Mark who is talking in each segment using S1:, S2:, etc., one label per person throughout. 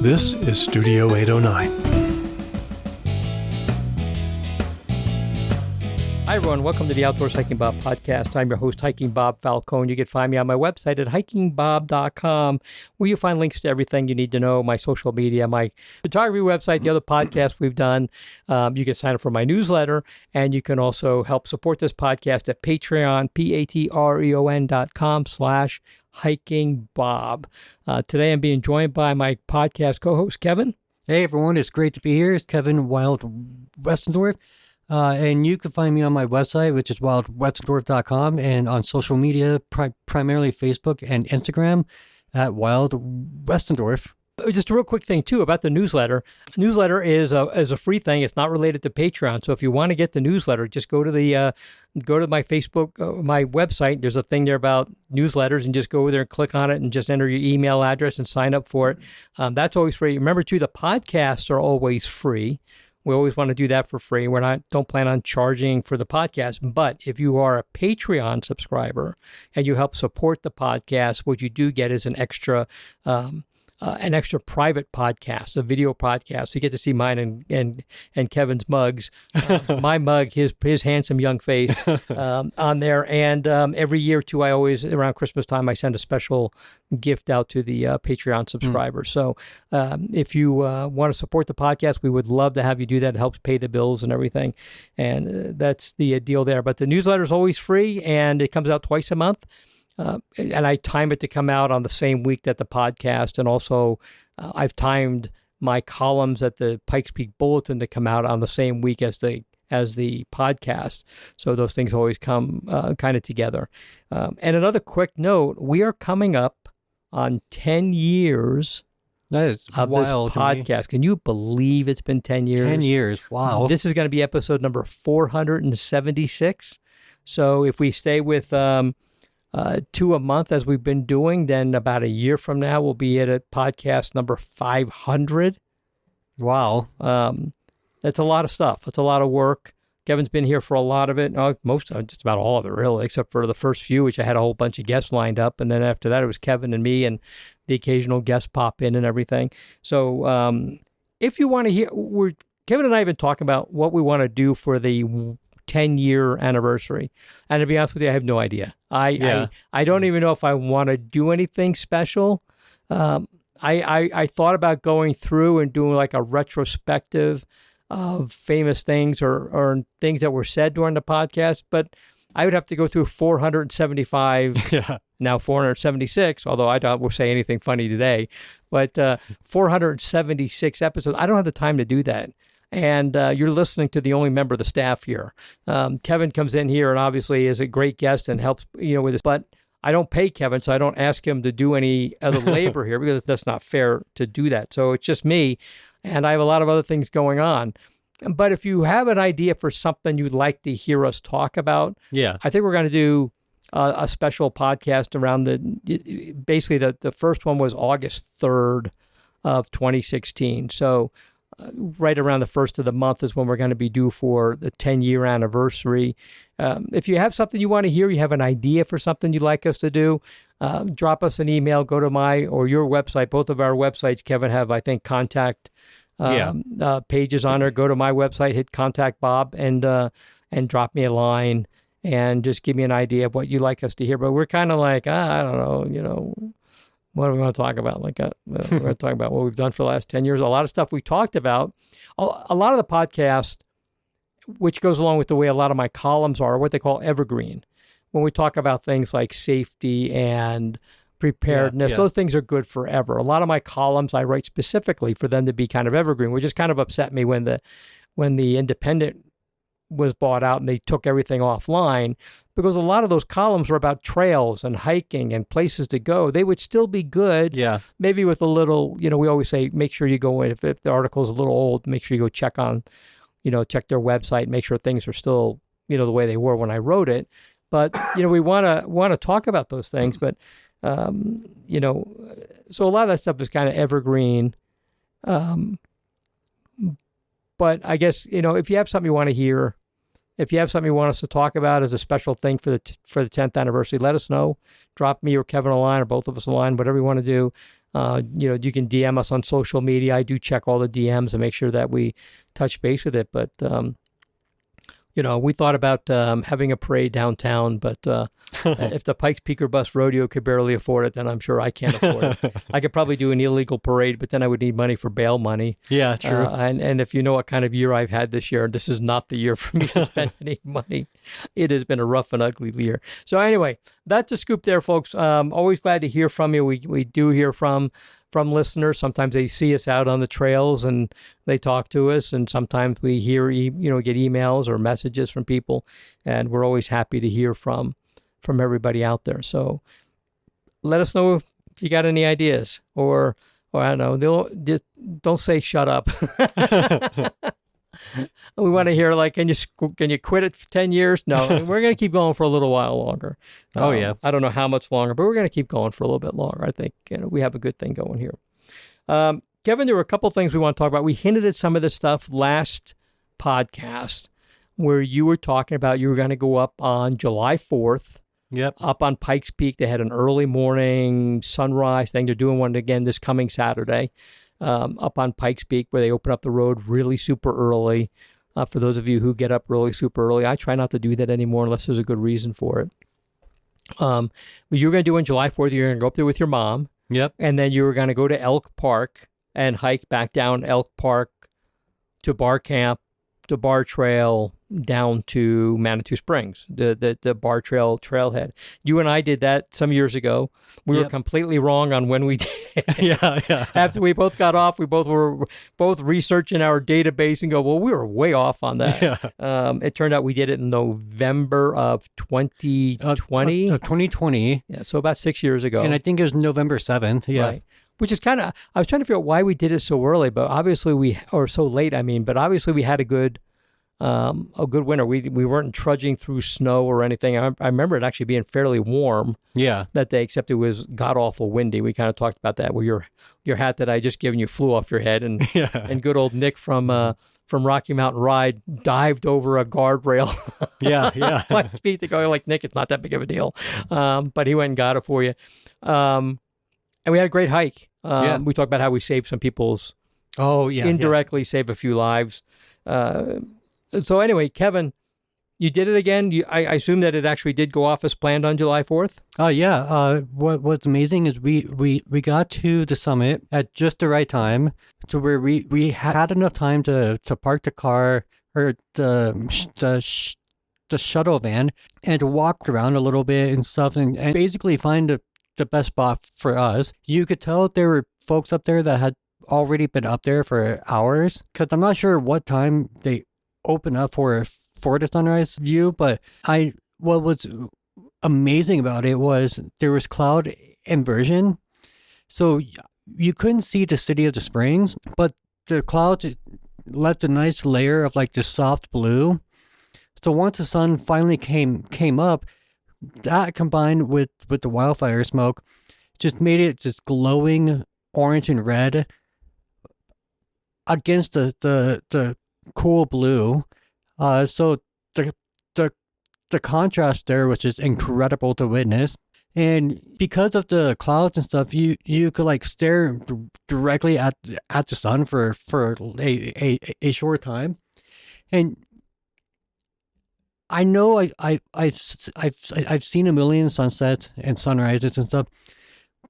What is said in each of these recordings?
S1: This is Studio 809.
S2: Hi, everyone. Welcome to the Outdoors Hiking Bob podcast. I'm your host, Hiking Bob Falcone. You can find me on my website at hikingbob.com, where you find links to everything you need to know, my social media, my photography website, the other podcasts we've done. You can sign up for my newsletter, and you can also help support this podcast at Patreon, patreon.com/hikingbob. Today, I'm being joined by my podcast co-host, Kevin.
S3: Hey, everyone. It's great to be here. It's Kevin Westendorf. And you can find me on my website, which is wildwestendorf.com, and on social media, primarily Facebook and Instagram at Wild Westendorf.
S2: Just a real quick thing, too, about the newsletter. Newsletter is a free thing. It's not related to Patreon. So if you want to get the newsletter, just go to my Facebook, my website. There's a thing there about newsletters, and just go over there and click on it and just enter your email address and sign up for it. That's always free. Remember, too, the podcasts are always free. We always want to do that for free. Don't plan on charging for the podcast. But if you are a Patreon subscriber and you help support the podcast, what you do get is an extra private podcast, a video podcast. So you get to see mine and Kevin's mugs. My mug, his handsome young face on there. And every year, too, I always, around Christmas time, I send a special gift out to the Patreon subscribers. So if you want to support the podcast, we would love to have you do that. It helps pay the bills and everything. And that's the deal there. But the newsletter is always free, and it comes out twice a month. And I time it to come out on the same week that the podcast, and also I've timed my columns at the Pikes Peak Bulletin to come out on the same week as the podcast. So those things always come kind of together. And another quick note, we are coming up on 10 years
S3: that is
S2: of
S3: wild
S2: this podcast. Can you believe it's been 10 years?
S3: 10 years, wow.
S2: This is going to be episode number 476. So if we stay with 2 a month as we've been doing, then about a year from now we'll be at a podcast number 500.
S3: Wow.
S2: That's a lot of stuff. It's a lot of work. Kevin's been here for a lot of it. Just about all of it, really, except for the first few, which I had a whole bunch of guests lined up. And then after that, it was Kevin and me, and the occasional guest pop in and everything. So if you want to hear, Kevin and I have been talking about what we want to do for the 10-year anniversary. And to be honest with you, I have no idea. I don't even know if I want to do anything special. I thought about going through and doing like a retrospective of famous things or things that were said during the podcast, but I would have to go through 475, now 476, although I don't will say anything funny today, but 476 episodes. I don't have the time to do that. And you're listening to the only member of the staff here. Kevin comes in here and obviously is a great guest and helps, with this. But I don't pay Kevin, so I don't ask him to do any other labor here because that's not fair to do that. So it's just me, and I have a lot of other things going on. But if you have an idea for something you'd like to hear us talk about, I think we're going to do a special podcast around basically the first one was August 3rd of 2016. So right around the first of the month is when we're going to be due for the 10-year anniversary. If you have something you want to hear, you have an idea for something you'd like us to do, drop us an email, go to my or your website. Both of our websites, Kevin, have, I think, contact pages on there. Go to my website, hit Contact Bob, and drop me a line and just give me an idea of what you'd like us to hear. But we're kind of like, I don't know, what do we want to talk about? We're going to talk about what we've done for the last 10 years. A lot of stuff we talked about. A lot of the podcast, which goes along with the way a lot of my columns are, what they call evergreen. When we talk about things like safety and preparedness, those things are good forever. A lot of my columns I write specifically for them to be kind of evergreen, which just kind of upset me when the Independent was bought out and they took everything offline, because a lot of those columns were about trails and hiking and places to go. They would still be good. Yeah. Maybe with a little, we always say, make sure you go in, if the article is a little old, make sure you go check their website, make sure things are still, the way they were when I wrote it. But, we want to talk about those things, but, so a lot of that stuff is kind of evergreen. But I guess, if you have something you want to hear, if you have something you want us to talk about as a special thing for the 10th anniversary, let us know. Drop me or Kevin a line, or both of us a line, whatever you want to do. You can DM us on social media. I do check all the DMs and make sure that we touch base with it. But, we thought about having a parade downtown, but if the Pikes Peak or Bus Rodeo could barely afford it, then I'm sure I can't afford it. I could probably do an illegal parade, but then I would need money for bail money.
S3: Yeah, true.
S2: And if you know what kind of year I've had this year, this is not the year for me to spend any money. It has been a rough and ugly year. So anyway, that's a scoop there, folks. Always glad to hear from you. We do hear from listeners. Sometimes they see us out on the trails and they talk to us, and sometimes we hear, get emails or messages from people, and we're always happy to hear from everybody out there. So let us know if you got any ideas, or I don't know, don't say shut up. We want to hear, like, can you quit it for 10 years? No, we're going to keep going for a little while longer.
S3: Oh, yeah.
S2: I don't know how much longer, but we're going to keep going for a little bit longer. I think we have a good thing going here. Kevin, there were a couple things we want to talk about. We hinted at some of this stuff last podcast where you were talking about you were going to go up on July 4th.
S3: Yep.
S2: Up on Pikes Peak. They had an early morning sunrise thing. They're doing one again this coming Saturday. Up on Pikes Peak, where they open up the road really super early. For those of you who get up really super early, I try not to do that anymore unless there's a good reason for it. But you're going to do on July 4th, you're going to go up there with your mom.
S3: Yep.
S2: And then you were going to go to Elk Park and hike back down Elk Park to Bar Camp, to Bar Trail, down to Manitou Springs, the Bar Trail trailhead. You and I did that some years ago. We were completely wrong on when we did it.
S3: Yeah.
S2: After we both got off, we both were researching our database and go, well, we were way off on that.
S3: Yeah.
S2: It turned out we did it in November of 2020.
S3: 2020.
S2: Yeah, so about 6 years ago.
S3: And I think it was November 7th. Yeah.
S2: Right. Which is kind of, I was trying to figure out why we did it so early, but obviously or so late, but obviously we had a good winter. We weren't trudging through snow or anything. I remember it actually being fairly warm.
S3: Yeah. That
S2: day, except it was god awful windy. We kind of talked about that, where your hat that I just given you flew off your head, and and good old Nick from Rocky Mountain Ride dived over a guardrail.
S3: Yeah.
S2: Like speed to go, like, Nick, it's not that big of a deal. But he went and got it for you. And we had a great hike. We talked about how we saved some people's indirectly save a few lives. So anyway, Kevin, you did it again. I assume that it actually did go off as planned on July 4th?
S3: Yeah. What's amazing is we got to the summit at just the right time, to where we had enough time to park the car, or the shuttle van, and to walk around a little bit and stuff, and basically find the best spot for us. You could tell there were folks up there that had already been up there for hours, because I'm not sure what time they open up for the sunrise view, but what was amazing about it was there was cloud inversion, so you couldn't see the city of the springs, but the clouds left a nice layer of like this soft blue. So once the sun finally came up, that combined with the wildfire smoke just made it just glowing orange and red against the cool blue. So the contrast there was just incredible to witness. And because of the clouds and stuff, you could like stare directly at the sun for a short time. And I know I've seen a million sunsets and sunrises and stuff,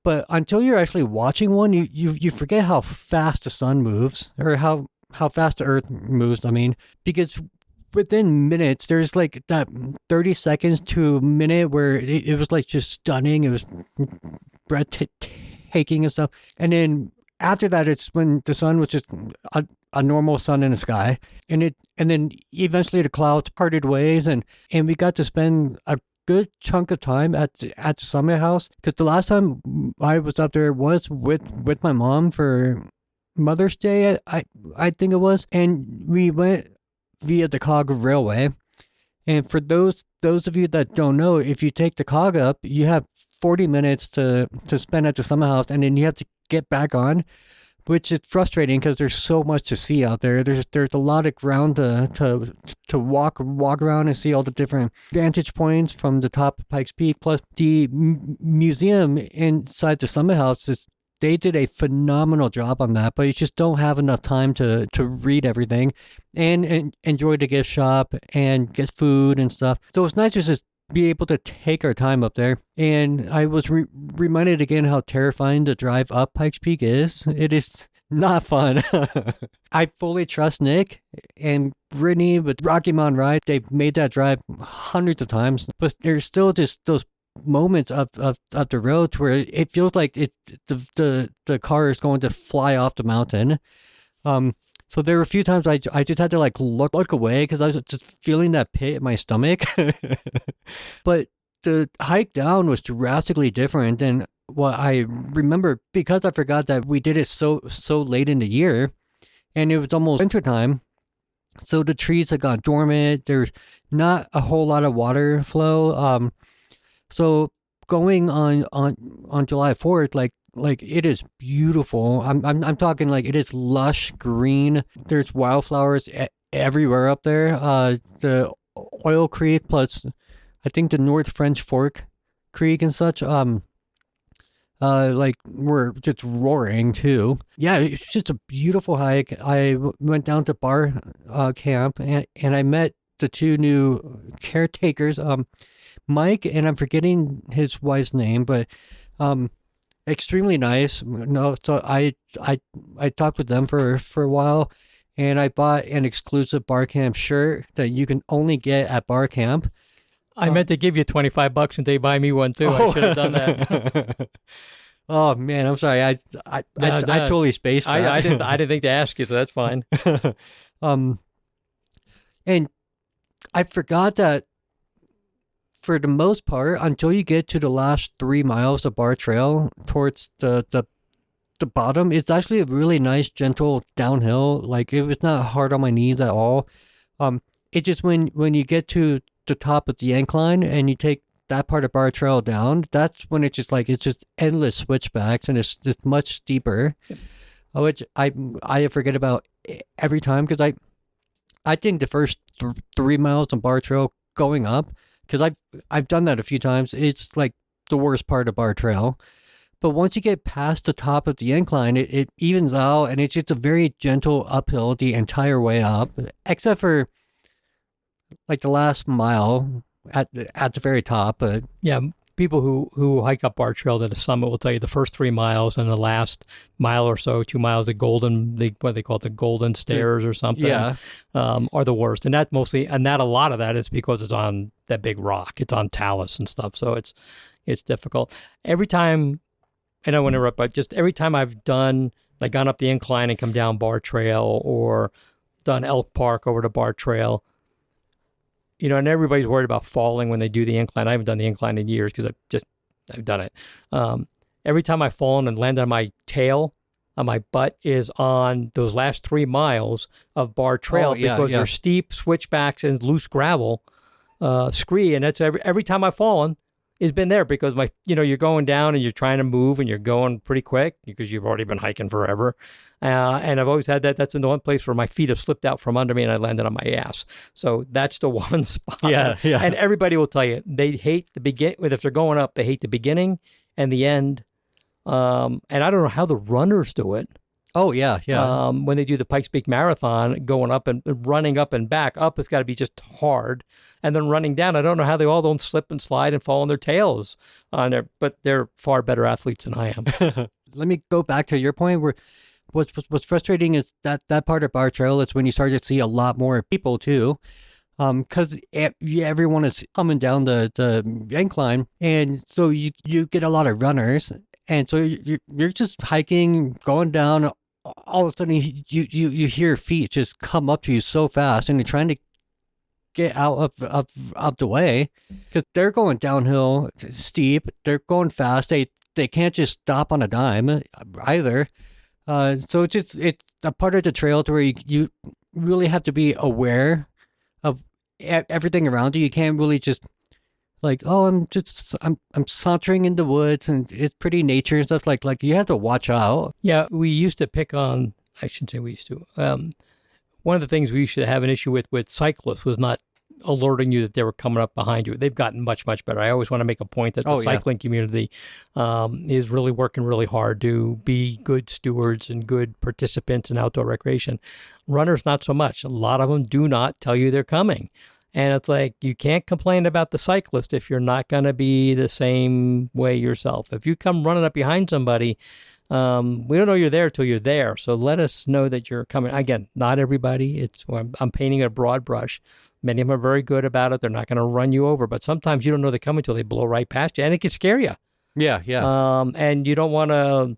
S3: but until you're actually watching one, you forget how fast the sun moves, or how fast the earth moves. Because within minutes, there's like that 30 seconds to a minute where it was like just stunning. It was breathtaking and stuff. And then after that, it's when the sun was just a normal sun in the sky. And then eventually the clouds parted ways, and we got to spend a good chunk of time at the Summit House. Because the last time I was up there was with my mom for Mother's Day, I think it was. And we went via the Cog Railway. And for those of you that don't know, if you take the Cog up, you have 40 minutes to spend at the Summit House, and then you have to get back on, which is frustrating because there's so much to see out there. There's a lot of ground to walk around and see all the different vantage points from the top of Pikes Peak. Plus, the museum inside the Summit House is they did a phenomenal job on that, but you just don't have enough time to read everything and enjoy the gift shop and get food and stuff. So it's nice to just be able to take our time up there. And I was reminded again how terrifying the drive up Pikes Peak is. It is not fun. I fully trust Nick and Brittany with Rocky Mountain Ride. They've made that drive hundreds of times, but there's still just those moments of the road where it feels like the car is going to fly off the mountain. So there were a few times I just had to like look away because I was just feeling that pit in my stomach. But the hike down was drastically different than what I remember, because I forgot that we did it so late in the year, and it was almost winter time. So the trees had gone dormant. There's not a whole lot of water flow. So going on July 4th, like it is beautiful. I'm talking like it is lush green. There's wildflowers everywhere up there. The Oil Creek plus I think the North French Fork Creek and such, like we're just roaring too. Yeah, it's just a beautiful hike. I went down to bar camp and I met the two new caretakers, Mike, and I'm forgetting his wife's name, but extremely nice. No, so I talked with them for a while, and I bought an exclusive bar camp shirt that you can only get at bar camp.
S2: I meant to give you $25 until you buy me one too. I should have done that.
S3: Oh man, I'm sorry. I totally spaced that.
S2: I didn't think to ask you, so that's fine.
S3: And I forgot that for the most part, until you get to the last 3 miles of bar trail towards the bottom, it's actually a really nice, gentle downhill. Like it was not hard on my knees at all. It just when you get to the top of the incline and you take that part of bar trail down, that's when it's just endless switchbacks and it's just much steeper, which I forget about every time, because I think the first 3 miles on bar trail going up, because I've done that a few times, it's like the worst part of bar trail. But once you get past the top of the incline, it evens out, and it's just a very gentle uphill the entire way up, except for like the last mile at the very top. But
S2: yeah, people who hike up our trail to the summit will tell you the first 3 miles and the last mile or so, 2 miles, what they call it, the golden stairs or something, are the worst. And that a lot of that is because it's on that big rock. It's on talus and stuff. So it's difficult. Every time, and I want to interrupt, but just every time I've done, like gone up the incline and come down bar trail, or done Elk Park over to bar trail, and everybody's worried about falling when they do the incline. I haven't done the incline in years because I've done it. Every time I've fallen and landed on my tail, on my butt, is on those last 3 miles of bar trail, because they're steep switchbacks and loose gravel, scree. And that's every time I've fallen, it's been there, because you're going down and you're trying to move and you're going pretty quick because you've already been hiking forever. And I've always had that. That's the one place where my feet have slipped out from under me and I landed on my ass. So that's the one spot.
S3: Yeah.
S2: And everybody will tell you they hate the beginning. If they're going up, they hate the beginning and the end. And I don't know how the runners do it.
S3: Oh, yeah.
S2: When they do the Pikes Peak Marathon, going up and running up and back. Up, it's got to be just hard. And then running down, I don't know how they all don't slip and slide and fall on their tails on there, but they're far better athletes than I am.
S3: Let me go back to your point where what's frustrating is that part of bar trail is when you start to see a lot more people too. Because everyone is coming down the incline, and so you get a lot of runners, and so you're just hiking, going down. All of a sudden, you hear feet just come up to you so fast, and you're trying to get out of the way because they're going downhill, steep. They're going fast. They can't just stop on a dime either. So it's a part of the trail to where you really have to be aware of everything around you. You can't really just like, oh, I'm sauntering in the woods and it's pretty nature and stuff. Like you have to watch out.
S2: Yeah, we used to pick on. I shouldn't say we used to. One of the things we used to have an issue with cyclists was not alerting you that they were coming up behind you. They've gotten much, much better. I always want to make a point that the cycling community is really working really hard to be good stewards and good participants in outdoor recreation. Runners, not so much. A lot of them do not tell you they're coming. And it's like, you can't complain about the cyclist if you're not going to be the same way yourself. If you come running up behind somebody, we don't know you're there till you're there. So let us know that you're coming. Again, not everybody. I'm painting a broad brush. Many of them are very good about it. They're not going to run you over. But sometimes you don't know they're coming until they blow right past you. And it can scare you.
S3: Yeah.
S2: And you don't want to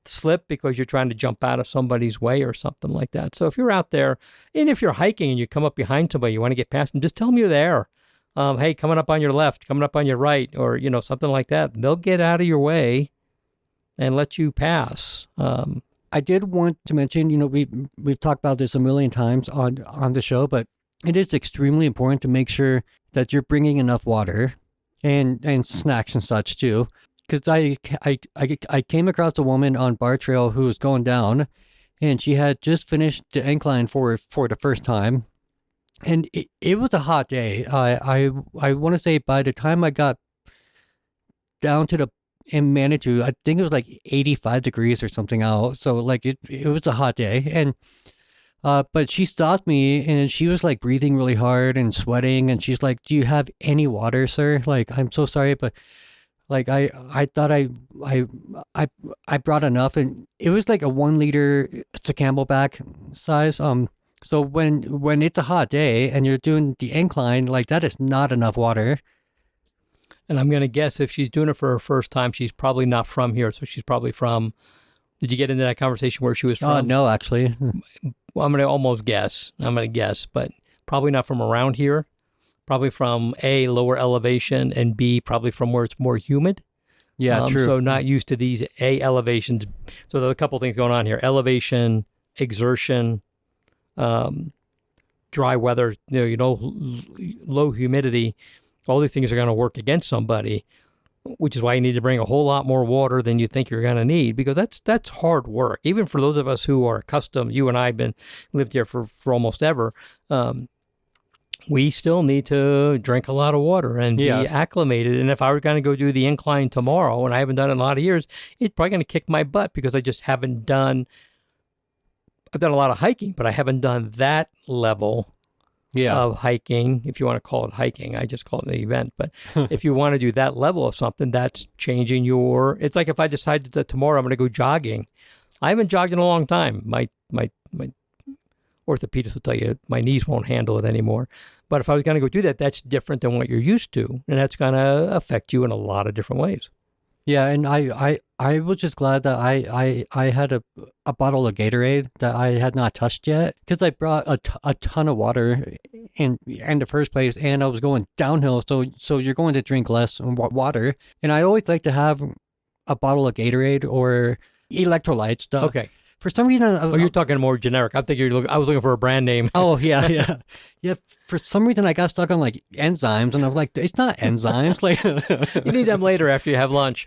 S2: slip because you're trying to jump out of somebody's way or something like that. So if you're out there, and if you're hiking and you come up behind somebody, you want to get past them, just tell them you're there. Hey, coming up on your left, coming up on your right, or, something like that. They'll get out of your way and let you pass.
S3: I did want to mention, we've talked about this a million times on the show, but it is extremely important to make sure that you're bringing enough water and snacks and such too. Because I came across a woman on Bar Trail who was going down, and she had just finished the incline for the first time, and it was a hot day. I want to say by the time I got down to in Manitou, I think it was like 85 degrees or something out. So like it was a hot day, and but she stopped me, and she was like breathing really hard and sweating, and she's like, "Do you have any water, sir? Like, I'm so sorry, but." Like I thought I brought enough, and it was like a 1 liter. It's a Camelback size. So when it's a hot day and you're doing the incline, like that is not enough water.
S2: And I'm gonna guess if she's doing it for her first time, she's probably not from here. So she's probably from. Did you get into that conversation where she was from?
S3: No, actually.
S2: Well, I'm gonna almost guess. But probably not from around here. Probably from A, lower elevation, and B, probably from where it's more humid.
S3: Yeah, true.
S2: So not used to these A elevations. So there's a couple things going on here. Elevation, exertion, dry weather, low humidity. All these things are going to work against somebody, which is why you need to bring a whole lot more water than you think you're going to need, because that's hard work. Even for those of us who are accustomed, you and I have lived here for almost ever, we still need to drink a lot of water and be acclimated. And if I were going to go do the incline tomorrow, and I haven't done it in a lot of years, it's probably going to kick my butt because I just haven't done. I've done a lot of hiking, but I haven't done that level of hiking, if you want to call it hiking. I just call it an event. But if you want to do that level of something, that's changing your. It's like if I decided that tomorrow I'm going to go jogging. I haven't jogged in a long time. My orthopedist will tell you my knees won't handle it anymore. But if I was going to go do that, that's different than what you're used to, and that's going to affect you in a lot of different ways.
S3: Yeah, and I was just glad that I had a bottle of Gatorade that I had not touched yet, because I brought a ton of water in the first place, and I was going downhill, so you're going to drink less water. And I always like to have a bottle of Gatorade or electrolytes.
S2: Okay.
S3: For some reason,
S2: you're talking more generic. I think I was looking for a brand name.
S3: Oh yeah. For some reason, I got stuck on like enzymes, and I'm like, it's not enzymes. Like
S2: you need them later after you have lunch.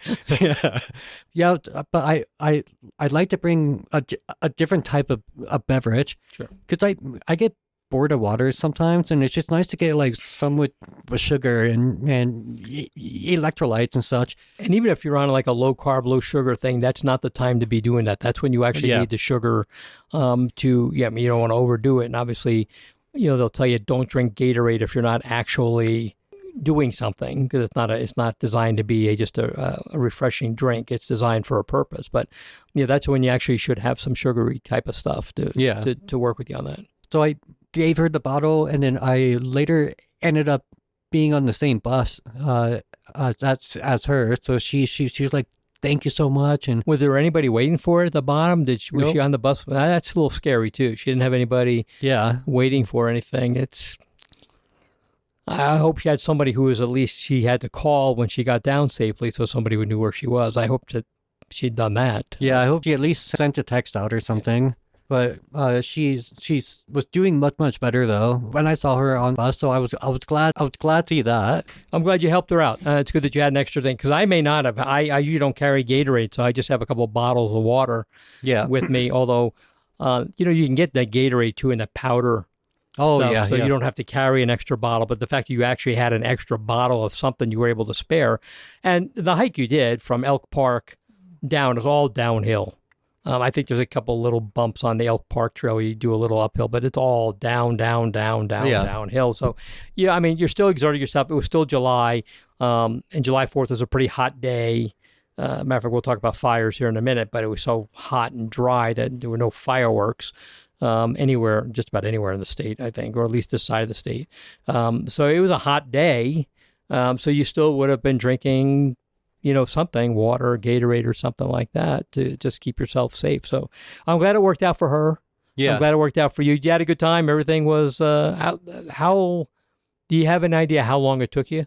S3: Yeah. But I'd like to bring a different type of a beverage.
S2: Sure.
S3: Because I get bored of water sometimes, and it's just nice to get like some with sugar and electrolytes and such. And
S2: even if you're on like a low carb, low sugar thing, that's not the time to be doing that. That's when you actually need the sugar you don't want to overdo it. And obviously, they'll tell you don't drink Gatorade if you're not actually doing something, because it's not designed to be just a refreshing drink. It's designed for a purpose. But that's when you actually should have some sugary type of stuff to work with you on that.
S3: So I gave her the bottle, and then I later ended up being on the same bus as her. So she was like, "Thank you so much." And
S2: was there anybody waiting for her at the bottom? Was she on the bus? That's a little scary too. She didn't have anybody waiting for anything. I hope she had somebody who was, at least she had to call when she got down safely, so somebody would knew where she was. I hope that she'd done that.
S3: Yeah, I hope she at least sent a text out or something. But she was doing much better though when I saw her on the bus. So I was glad to see that.
S2: I'm glad you helped her out. It's good that you had an extra thing, because I may not have. I usually don't carry Gatorade, so I just have a couple of bottles of water with me. Although you can get that Gatorade too in the powder
S3: Oh,
S2: stuff,
S3: yeah.
S2: so you don't have to carry an extra bottle. But the fact that you actually had an extra bottle of something you were able to spare, and the hike you did from Elk Park down is all downhill. I think there's a couple little bumps on the Elk Park Trail where you do a little uphill, but it's all downhill. So, yeah, I mean, you're still exerting yourself. It was still July, and July 4th was a pretty hot day. Matter of fact, we'll talk about fires here in a minute, but it was so hot and dry that there were no fireworks anywhere, just about anywhere in the state, I think, or at least this side of the state. So it was a hot day. So you still would have been drinking, something, water, Gatorade, or something like that to just keep yourself safe. So I'm glad it worked out for her.
S3: Yeah.
S2: I'm glad it worked out for you. You had a good time. Everything was out. Do you have an idea how long it took you?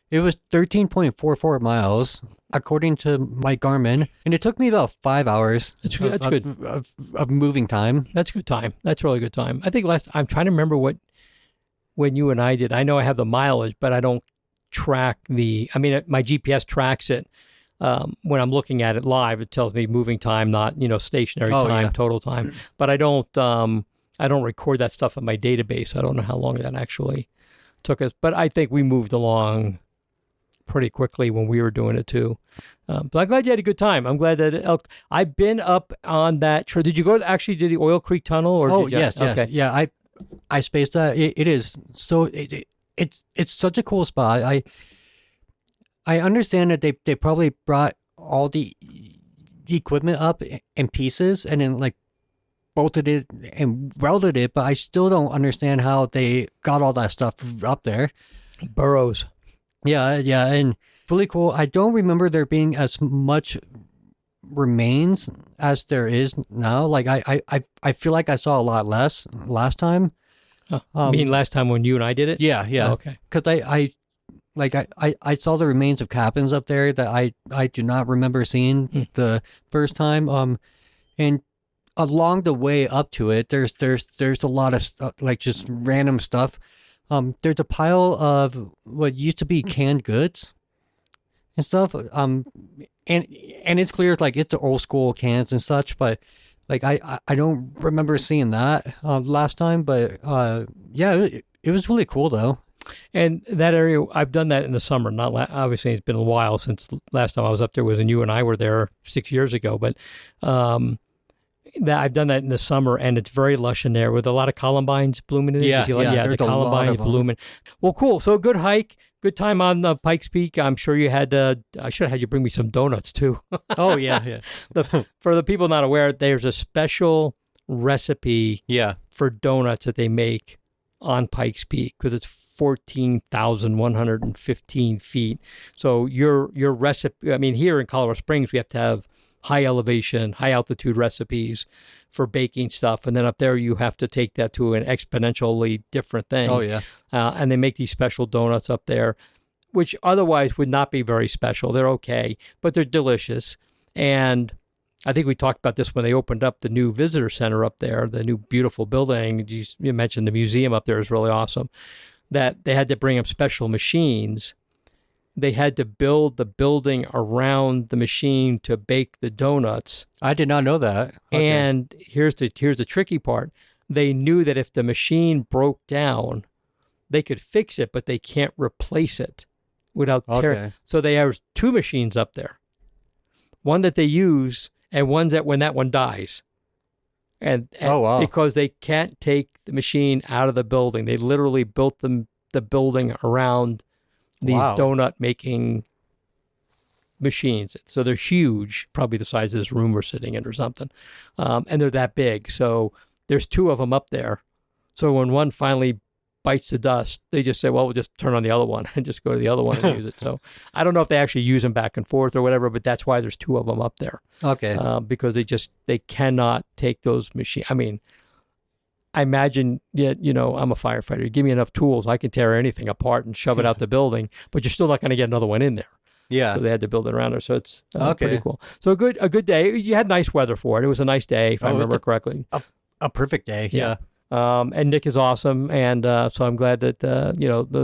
S3: It was 13.44 miles, according to my Garmin, and it took me about 5 hours.
S2: That's good.
S3: Of moving time.
S2: That's good time. That's really good time. I think I'm trying to remember when you and I did. I know I have the mileage, but I don't track my GPS tracks it. When I'm looking at it live, it tells me moving time, not, stationary time,
S3: yeah.
S2: total time. But I don't record that stuff in my database. I don't know how long that actually took us, but I think we moved along pretty quickly when we were doing it too. But I'm glad you had a good time. I'm glad that I've been up on that trail. Did you go actually to the Oil Creek Tunnel? Or
S3: Yes. Yeah, I spaced that. It is so it's such a cool spot. I understand that they probably brought all the equipment up in pieces and then like bolted it and welded it, but I still don't understand how they got all that stuff up there.
S2: Burrows.
S3: Yeah, and really cool. I don't remember there being as much remains as there is now. Like I feel like I saw a lot less last time.
S2: You mean last time when you and I did it?
S3: Yeah.
S2: Oh, okay.
S3: Because I saw the remains of cabins up there that I do not remember seeing the first time. And along the way up to it, there's a lot of stuff, like just random stuff. There's a pile of what used to be canned goods and stuff. And it's clear like it's the old school cans and such, but like I don't remember seeing that last time. But yeah, it was really cool though.
S2: And that area, I've done that in the summer. Obviously, it's been a while since last time I was up there was when you and I were there 6 years ago. But I've done that in the summer, and it's very lush in there with a lot of columbines blooming in it.
S3: Yeah,
S2: the columbines blooming. Well, cool. So good hike, good time on Pikes Peak. I'm sure you had. I should have had you bring me some donuts too.
S3: Oh yeah.
S2: For the people not aware, there's a special recipe.
S3: Yeah.
S2: For donuts that they make on Pikes Peak because it's 14,115 feet. So your recipe. I mean, here in Colorado Springs, we have to have high elevation, high altitude recipes for baking stuff. And then up there, you have to take that to an exponentially different thing.
S3: Oh, yeah.
S2: And they make these special donuts up there, which otherwise would not be very special. They're okay, but they're delicious. And I think we talked about this when they opened up the new visitor center up there, the new beautiful building. You mentioned the museum up there is really awesome, that they had to bring up special machines. They had to build the building around the machine to bake the donuts.
S3: I did not know that. Okay.
S2: And here's the tricky part. They knew that if the machine broke down, they could fix it, but they can't replace it without tearing. So they have two machines up there. One that they use and one's that when that one dies. And
S3: oh, wow.
S2: Because they can't take the machine out of the building. They literally built the building around these donut making machines. So they're huge, probably the size of this room we're sitting in or something. And they're that big. So there's two of them up there. So when one finally bites the dust, they just say, well, we'll just turn on the other one and just go to the other one and use it. So I don't know if they actually use them back and forth or whatever, but that's why there's two of them up there.
S3: Okay.
S2: Because they cannot take those machines. I mean, I imagine, I'm a firefighter. Give me enough tools, I can tear anything apart and shove it out the building, but you're still not going to get another one in there. Yeah. So they had to build it around there. So it's pretty cool. So a good day. You had nice weather for it. It was a nice day, if I remember correctly.
S3: A perfect day. Yeah.
S2: And Nick is awesome. And so I'm glad that,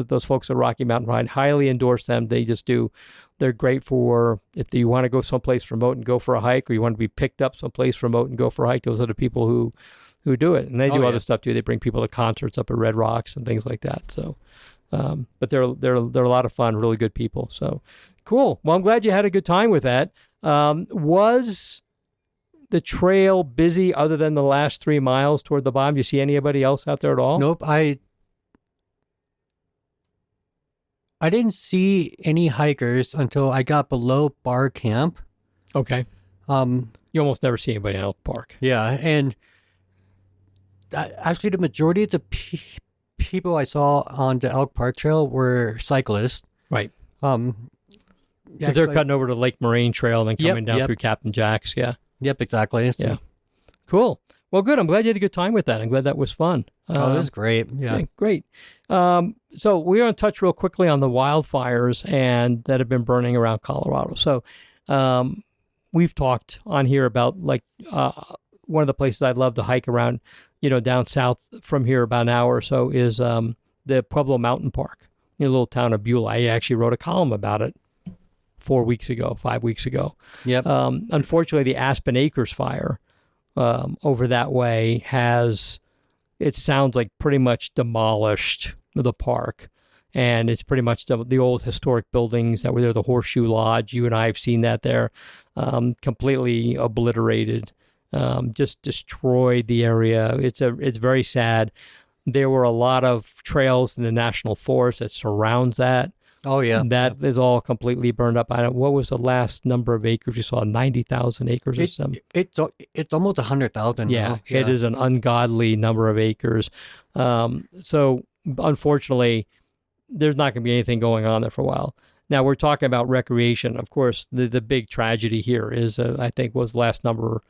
S2: those folks at Rocky Mountain Ride, highly endorse them. They just do. They're great for if you want to go someplace remote and go for a hike, or you want to be picked up someplace remote and go for a hike. Those are the people who who do it, and they do
S3: yeah.
S2: other stuff too. They bring people to concerts up at Red Rocks and things like that. So, but they're a lot of fun, really good people. So, cool. Well, I'm glad you had a good time with that. Was the trail busy other than the last 3 miles toward the bottom? Do you see anybody else out there at all?
S3: Nope. I didn't see any hikers until I got below bar camp.
S2: Okay. You almost never see anybody in Elk Park.
S3: Yeah, and actually the majority of the people I saw on the Elk Park Trail were cyclists.
S2: Right.
S3: Yeah,
S2: They're cutting over to Lake Moraine Trail and then coming down through Captain Jack's. Yeah.
S3: Yep, exactly. So,
S2: yeah. Cool. Well, good. I'm glad you had a good time with that. I'm glad that was fun.
S3: it was great. Yeah.
S2: Okay, great. So we're going to touch real quickly on the wildfires and that have been burning around Colorado. So we've talked on here about like one of the places I'd love to hike around, down south from here about an hour or so is the Pueblo Mountain Park, in a little town of Beulah. I actually wrote a column about it 5 weeks ago.
S3: Yep.
S2: Unfortunately, the Aspen Acres fire over that way it sounds like pretty much demolished the park. And it's pretty much the old historic buildings that were there, the Horseshoe Lodge. You and I have seen that there, completely obliterated, just destroyed the area. It's very sad. There were a lot of trails in the national forest that surrounds that.
S3: Oh, yeah.
S2: That is all completely burned up. What was the last number of acres you saw? 90,000 acres or something?
S3: It's almost 100,000
S2: Yeah,
S3: now.
S2: it is an ungodly number of acres. So, unfortunately, there's not going to be anything going on there for a while. Now, we're talking about recreation. Of course, the big tragedy here is, I think, was the last number,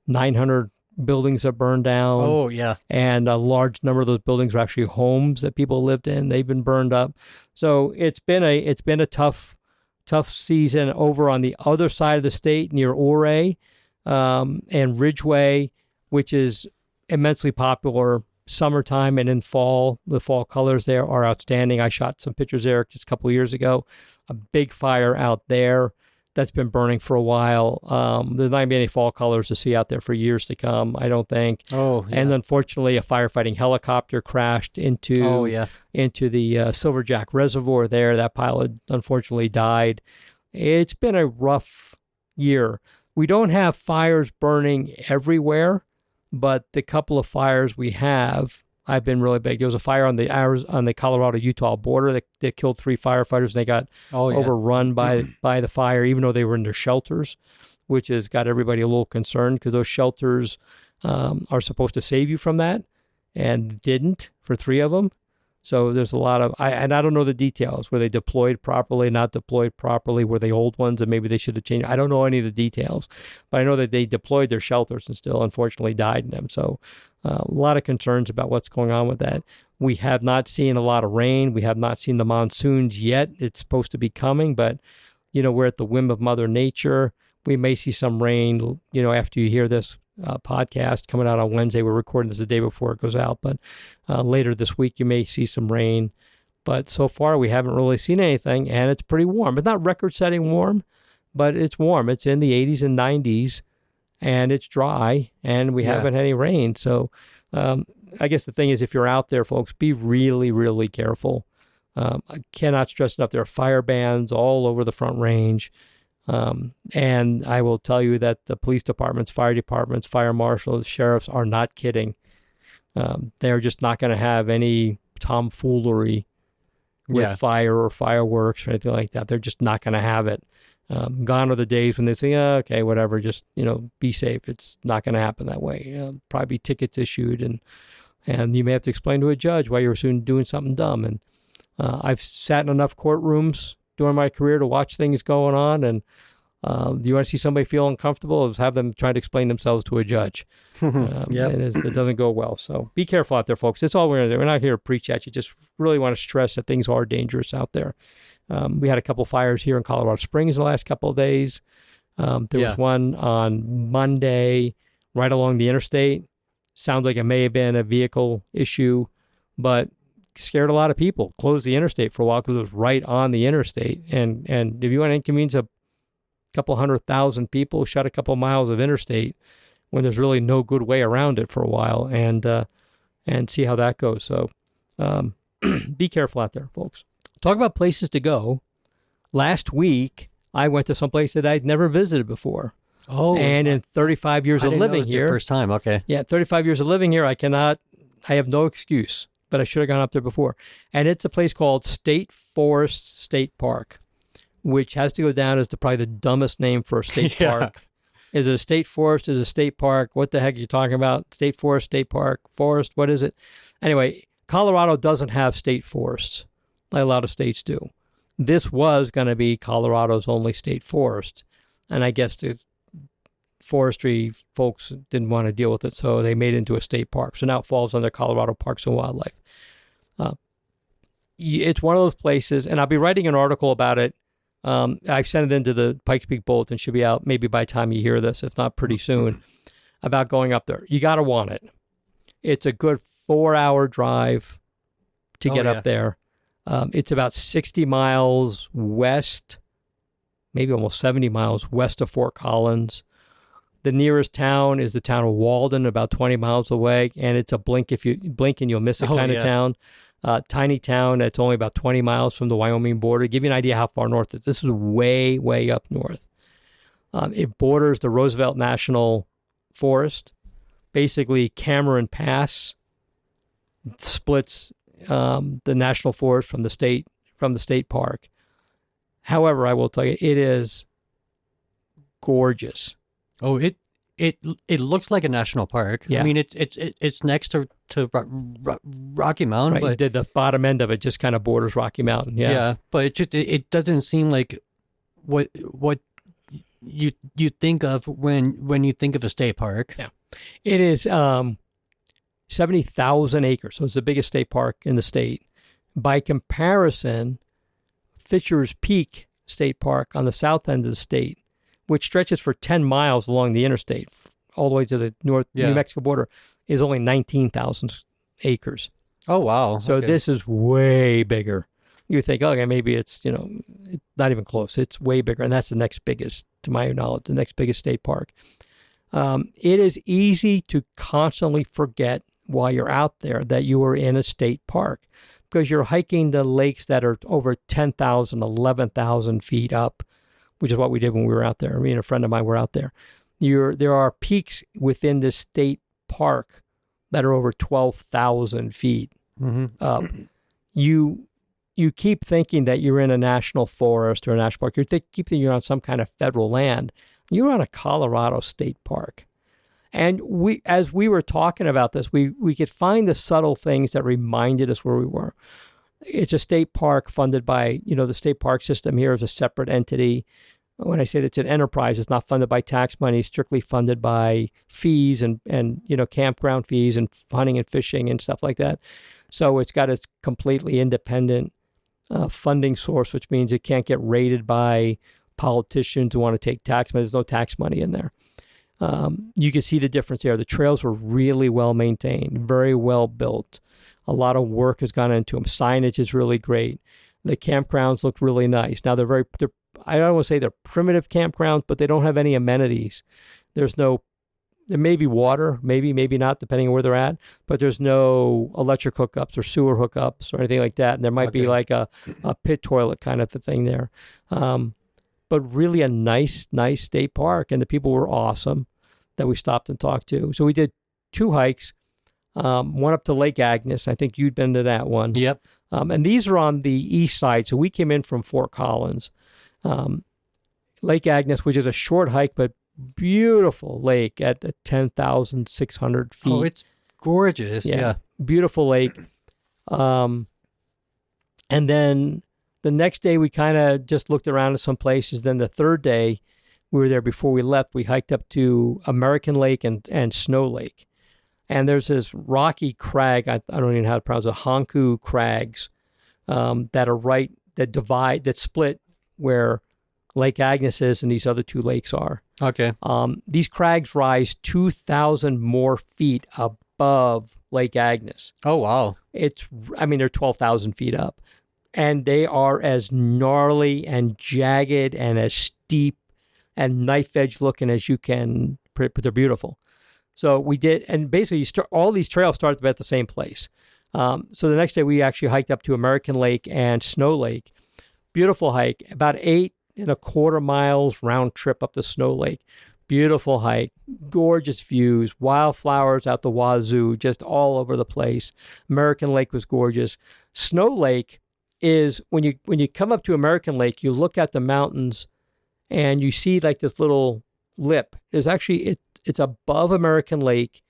S2: 900 buildings have burned down.
S3: Oh, yeah.
S2: And a large number of those buildings are actually homes that people lived in. They've been burned up. So it's been a tough season over on the other side of the state near Ouray and Ridgeway, which is immensely popular summertime and in fall. The fall colors there are outstanding. I shot some pictures there just a couple of years ago. A big fire out there that's been burning for a while. There's not going to be any fall colors to see out there for years to come, I don't think.
S3: Oh, yeah.
S2: And unfortunately, a firefighting helicopter crashed into the Silverjack Reservoir there. That pilot unfortunately died. It's been a rough year. We don't have fires burning everywhere, but the couple of fires we have been really big. There was a fire on the Colorado-Utah border that killed 3 firefighters, and they got overrun by the fire, even though they were in their shelters, which has got everybody a little concerned because those shelters are supposed to save you from that and didn't for 3 of them. So there's a lot of, I don't know the details. Were they deployed properly, not deployed properly? Were they old ones and maybe they should have changed? I don't know any of the details, but I know that they deployed their shelters and still unfortunately died in them. So a lot of concerns about what's going on with that. We have not seen a lot of rain. We have not seen the monsoons yet. It's supposed to be coming, but, we're at the whim of Mother Nature. We may see some rain, after you hear this podcast coming out on Wednesday. We're recording this the day before it goes out, but later this week you may see some rain. But so far we haven't really seen anything, and it's pretty warm. It's not record-setting warm, but it's warm. It's in the 80s and 90s, and it's dry, and we haven't had any rain. So I guess the thing is, if you're out there, folks, be really, really careful. I cannot stress enough, there are fire bans all over the Front Range. And I will tell you that the police departments, fire departments, fire marshals, sheriffs are not kidding. They're just not going to have any tomfoolery with fire or fireworks or anything like that. They're just not going to have it. Gone are the days when they say, okay, whatever, just, be safe. It's not going to happen that way. Probably tickets issued and you may have to explain to a judge why you're soon doing something dumb. And I've sat in enough courtrooms during my career to watch things going on, and do you want to see somebody feel uncomfortable? Is have them try to explain themselves to a judge. And it doesn't go well. So be careful out there, folks. That's all we're going to do. We're not here to preach at you. Just really want to stress that things are dangerous out there. We had a couple fires here in Colorado Springs the last couple of days. There was one on Monday right along the interstate. Sounds like it may have been a vehicle issue, but scared a lot of people. Closed the interstate for a while because it was right on the interstate. And if you want to inconvenience a couple 100,000 people, shut a couple miles of interstate when there's really no good way around it for a while, and see how that goes. So be careful out there, folks. Talk about places to go. Last week, I went to some place that I'd never visited before.
S3: Oh,
S2: and in 35 years of living here,
S3: first time. Okay.
S2: Yeah, 35 years of living here, I have no excuse, but I should have gone up there before. And it's a place called State Forest State Park, which has to go down as probably the dumbest name for a state park. Is it a state forest? Is it a state park? What the heck are you talking about? State forest, state park, forest, what is it? Anyway, Colorado doesn't have state forests like a lot of states do. This was going to be Colorado's only state forest. And I guess the forestry folks didn't want to deal with it, so they made it into a state park. So now it falls under Colorado Parks and Wildlife. It's one of those places, and I'll be writing an article about it. I've sent it into the Pikes Peak Bulletin. Should be out maybe by the time you hear this, if not pretty soon, about going up there. You got to want it. It's a good 4-hour drive to get up there. It's about 60 miles west, maybe almost 70 miles west of Fort Collins. The nearest town is the town of Walden, about 20 miles away, and it's a blink if you blink and you'll miss it kind of town. Tiny town that's only about 20 miles from the Wyoming border. Give you an idea how far north it is. This is way, way up north. It borders the Roosevelt National Forest. Basically, Cameron Pass splits the national forest from the state park. However, I will tell you, it is gorgeous.
S3: Oh, it looks like a national park.
S2: Yeah.
S3: I mean, it's next to Rocky Mountain,
S2: Right,
S3: but
S2: the bottom end of it just kind of borders Rocky Mountain. Yeah,
S3: but it doesn't seem like what you think of when you think of a state park.
S2: Yeah, it is 70,000 acres, so it's the biggest state park in the state. By comparison, Fisher's Peak State Park on the south end of the state, which stretches for 10 miles along the interstate, all the way to the New Mexico border, is only 19,000 acres.
S3: Oh, wow.
S2: So this is way bigger. You think, okay, maybe it's not even close. It's way bigger, and that's the next biggest, to my knowledge, the next biggest state park. It is easy to constantly forget while you're out there that you are in a state park, because you're hiking the lakes that are over 10,000, 11,000 feet up, which is what we did when we were out there. Me and a friend of mine were out there. There are peaks within the state park that are over 12,000 feet up. You keep thinking that you're in a national forest or a national park. You keep thinking you're on some kind of federal land. You're on a Colorado state park. And as we were talking about this, we could find the subtle things that reminded us where we were. It's a state park funded by, the state park system here is a separate entity. When I say that it's an enterprise, it's not funded by tax money, it's strictly funded by fees and campground fees and hunting and fishing and stuff like that. So it's got its completely independent funding source, which means it can't get raided by politicians who want to take tax money. There's no tax money in there. You can see the difference there. The trails were really well maintained, very well built. A lot of work has gone into them. Signage is really great. The campgrounds look really nice. Now they're I don't want to say they're primitive campgrounds, but they don't have any amenities. There may be water, maybe not, depending on where they're at, but there's no electric hookups or sewer hookups or anything like that. And there might be like a pit toilet kind of thing there. But really a nice state park, and the people were awesome that we stopped and talked to. So we did 2 hikes, one up to Lake Agnes. I think you'd been to that one.
S3: Yep.
S2: And these are on the east side. So we came in from Fort Collins. Lake Agnes, which is a short hike, but beautiful lake at 10,600 feet.
S3: Oh, it's gorgeous. Yeah.
S2: Beautiful lake. And then the next day we kind of just looked around at some places. Then the third day we were there before we left, we hiked up to American Lake and Snow Lake. And there's this rocky crag, I don't even know how to pronounce it, Honku crags, that split where Lake Agnes is and these other 2 lakes are.
S3: Okay.
S2: These crags rise 2,000 more feet above Lake Agnes.
S3: Oh, wow.
S2: They're 12,000 feet up. And they are as gnarly and jagged and as steep and knife edge looking as you can, but they're beautiful. So we did, and basically all these trails started at the same place. So the next day we actually hiked up to American Lake and Snow Lake. Beautiful hike, about 8.25 miles round trip up to Snow Lake. Beautiful hike, gorgeous views, wildflowers out the wazoo, just all over the place. American Lake was gorgeous. Snow Lake is when you come up to American Lake, you look at the mountains and you see like this little lip. There's actually it's above American Lake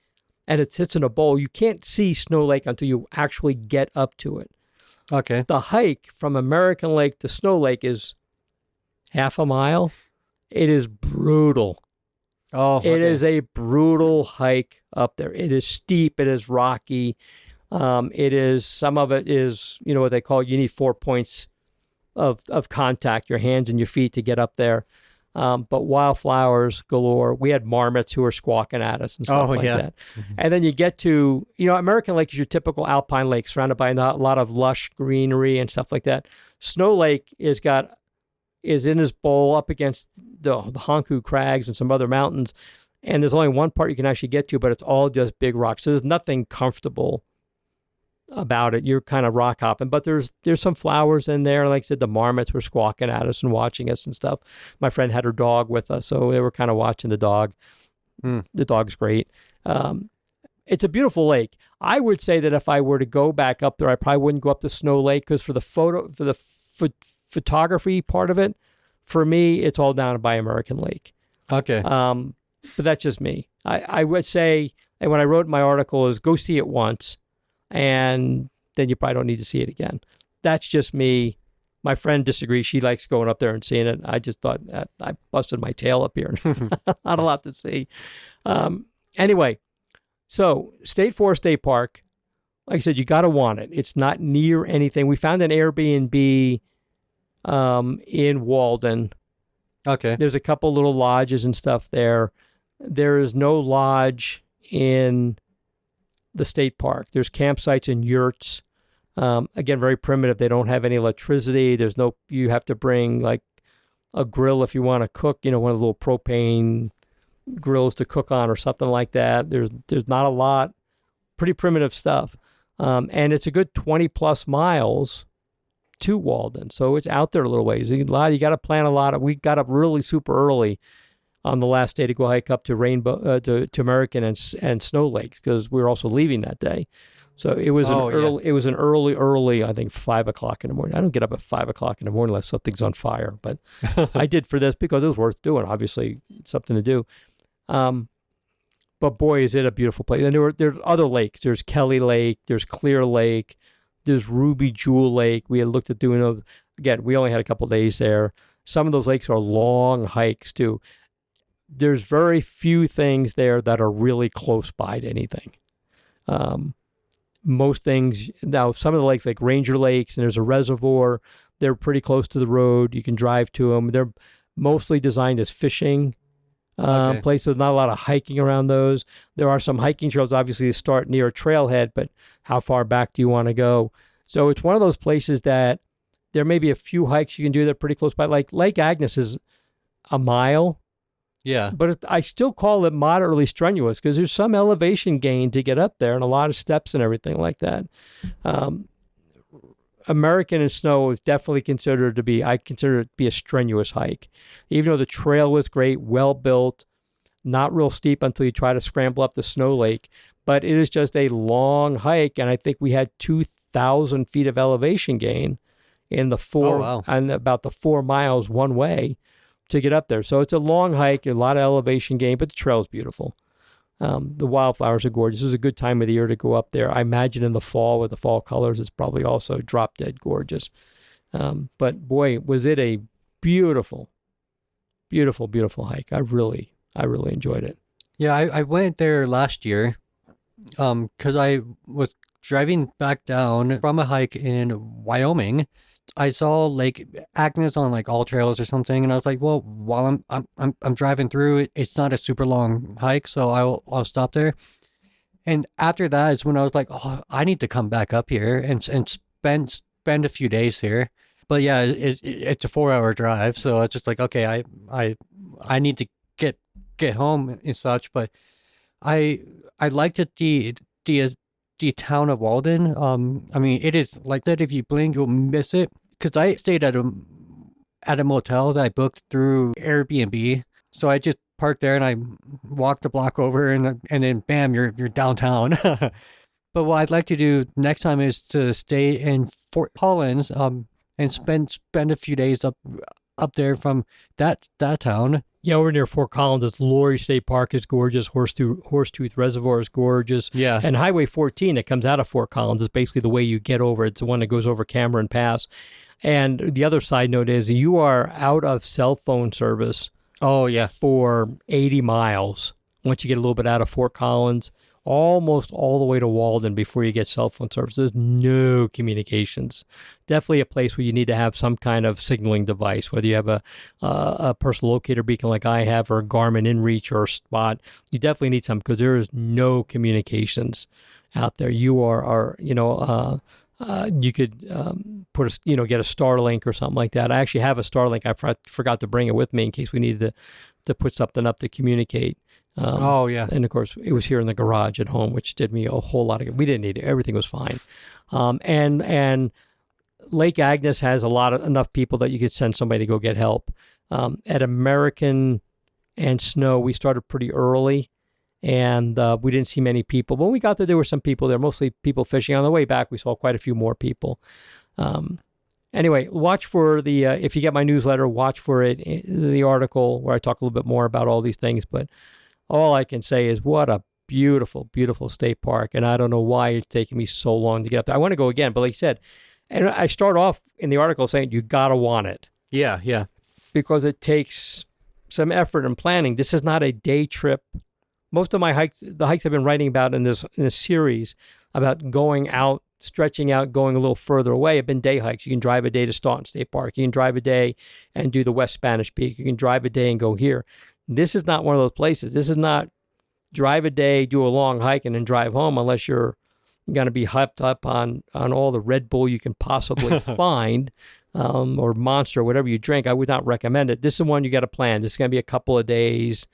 S2: and it sits in a bowl. You can't see Snow Lake until you actually get up to it.
S3: Okay.
S2: The hike from American Lake to Snow Lake is half a mile. It is brutal.
S3: Oh, okay.
S2: It is a brutal hike up there. It is steep. It is rocky. Some of it is, what they call, you need 4 points of contact, your hands and your feet to get up there. But wildflowers galore. We had marmots who were squawking at us and stuff like that. Mm-hmm. And then you get to, American Lake is your typical alpine lake surrounded by a lot of lush greenery and stuff like that. Snow Lake is in this bowl up against the Honku Crags and some other mountains. And there's only one part you can actually get to, but it's all just big rocks. So there's nothing comfortable about it. You're kind of rock hopping, but there's some flowers in there. Like I said, the marmots were squawking at us and watching us and stuff. My friend had her dog with us, so they were kind of watching the dog. The dog's great. It's a beautiful lake. I would say that if I were to go back up there, I probably wouldn't go up to Snow Lake because for the photography part of it, for me, it's all down by American Lake.
S3: Okay.
S2: But that's just me. I would say, and when I wrote my article, is go see it once, and then you probably don't need to see it again. That's just me. My friend disagrees. She likes going up there and seeing it. I just thought I busted my tail up here. Not a lot to see. Anyway, so State Forest State Park, like I said, you got to want it. It's not near anything. We found an Airbnb in Walden.
S3: Okay.
S2: There's a couple little lodges and stuff there. There is no lodge in the state park. There's campsites and yurts. Again, very primitive. They don't have any electricity. You have to bring like a grill if you want to cook, one of the little propane grills to cook on or something like that. There's not a lot. Pretty primitive stuff. And it's a good 20 plus miles to Walden. So it's out there a little ways. You got to plan a lot. We got up really super early on the last day to go hike up to Rainbow, to American and Snow Lakes because we were also leaving that day. So it was an early, I think 5 o'clock in the morning. I don't get up at 5 o'clock in the morning unless something's on fire, but I did for this because it was worth doing. Obviously, it's something to do. But boy, is it a beautiful place. And there's other lakes. There's Kelly Lake. There's Clear Lake. There's Ruby Jewel Lake. We had looked at doing those. Again, we only had a couple of days there. Some of those lakes are long hikes too. There's very few things there that are really close by to anything. Most things, now some of the lakes like Ranger Lakes, and there's a reservoir, they're pretty close to the road. You can drive to them. They're mostly designed as fishing places, not a lot of hiking around those. There are some hiking trails, obviously, that start near a trailhead, but how far back do you want to go? So it's one of those places that there may be a few hikes you can do that are pretty close by. Like Lake Agnes is a mile.
S3: Yeah.
S2: But I still call it moderately strenuous because there's some elevation gain to get up there and a lot of steps and everything like that. American and Snow is definitely considered to be a strenuous hike. Even though the trail was great, well built, not real steep until you try to scramble up the Snow Lake. But it is just a long hike, and I think we had 2,000 feet of elevation gain in and about the 4 miles one way to get up there. So it's a long hike, a lot of elevation gain, but the trail is beautiful. The wildflowers are gorgeous. This is a good time of the year to go up there. I imagine in the fall with the fall colors, it's probably also drop dead gorgeous. But boy, was it a beautiful, beautiful, beautiful hike. I really enjoyed it.
S3: Yeah, I went there last year because I was driving back down from a hike in Wyoming. I saw Lake Agnes on like All Trails or something, and I was like, well, while I'm driving through it, it's not a super long hike, so I'll stop there. And after that is when I was like, oh, I need to come back up here and spend a few days here. But yeah, it's a 4-hour drive, so it's just like, okay, I need to get home and such. But I liked it the town of Walden. I mean, it is like that. If you blink, you'll miss it. Because I stayed at a motel that I booked through Airbnb. So I just parked there and I walked the block over, and then bam, you're downtown. But what I'd like to do next time is to stay in Fort Collins, and spend a few days up there from that town.
S2: Yeah, over near Fort Collins, it's Laurie State Park is gorgeous. Horsetooth Reservoir is gorgeous.
S3: Yeah.
S2: And Highway 14 that comes out of Fort Collins is basically the way you get over. It's the one that goes over Cameron Pass. And the other side note is you are out of cell phone service.
S3: Oh, yeah.
S2: For 80 miles once you get a little bit out of Fort Collins, almost all the way to Walden before you get cell phone service. There's no communications. Definitely a place where you need to have some kind of signaling device, whether you have a personal locator beacon like I have, or a Garmin InReach or a Spot. You definitely need some, because there is no communications out there. You are you could get a Starlink or something like that. I actually have a Starlink. I forgot to bring it with me in case we needed to put something up to communicate.
S3: Oh, yeah.
S2: And of course, it was here in the garage at home, which did me a whole lot of good. We didn't need it. Everything was fine. And Lake Agnes has enough people that you could send somebody to go get help. At American and Snow, we started pretty early, and we didn't see many people. When we got there were some people there, mostly people fishing. On the way back, we saw quite a few more people. Anyway, watch for if you get my newsletter, watch for the article where I talk a little bit more about all these things. But all I can say is what a beautiful, beautiful state park. And I don't know why it's taking me so long to get up there. I want to go again, but like I said, and I start off in the article saying you got to want it.
S3: Yeah, yeah.
S2: Because it takes some effort and planning. This is not a day trip. Most of my the hikes I've been writing about in this series about going out, stretching out, going a little further away have been day hikes. You can drive a day to Staunton State Park. You can drive a day and do the West Spanish Peak. You can drive a day and go here. This is not one of those places. This is not drive a day, do a long hike, and then drive home, unless you're going to be hyped up on all the Red Bull you can possibly find, or Monster, whatever you drink. I would not recommend it. This is one you got to plan. This is going to be a couple of days